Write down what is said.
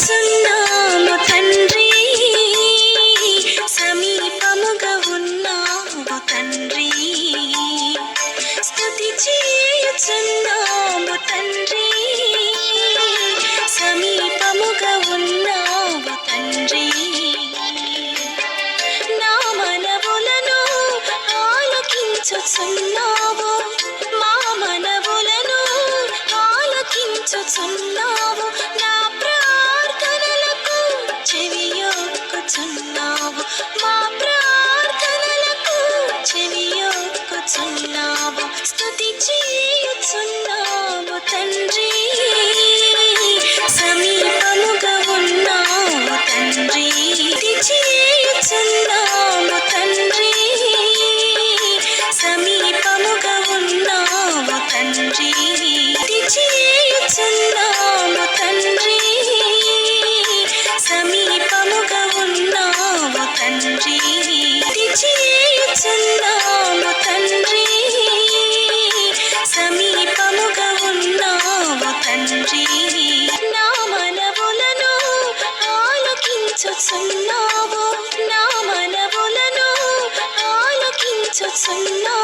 చేయుచున్నాము తండ్రి, సమీపముగా ఉన్నావు తండ్రి. స్తుతి చేయుచున్నాము తండ్రి, సమీపముగా ఉన్నావు తండ్రి. నా మనవులను ఆలకించుచున్నావు, మా మనవులను ఆలకించుచున్నావు. నా ప్రార్థనలకు చెవియొగ్గుచున్నావు, మా ప్రార్థనలకు చెవియొగ్గుచున్నావు. స్తుతి చేయుచున్నాము తండ్రి, సమీపముగా ఉన్నావు తండ్రి. స్తుతి చేయుచున్నాము తండ్రి, సమీపముగా ఉన్నావు తండ్రి. స్తుతి చేయుచున్నాము తండ్రి, సమీపముగా ఉన్నావు తండ్రి. స్తుతి చేయుచున్నాము తండ్రి, సమీపముగా ఉన్నావు తండ్రి. నా మనవులను ఆలకించుచున్నావు, నా మనవులను ఆలకించుచున్నావు.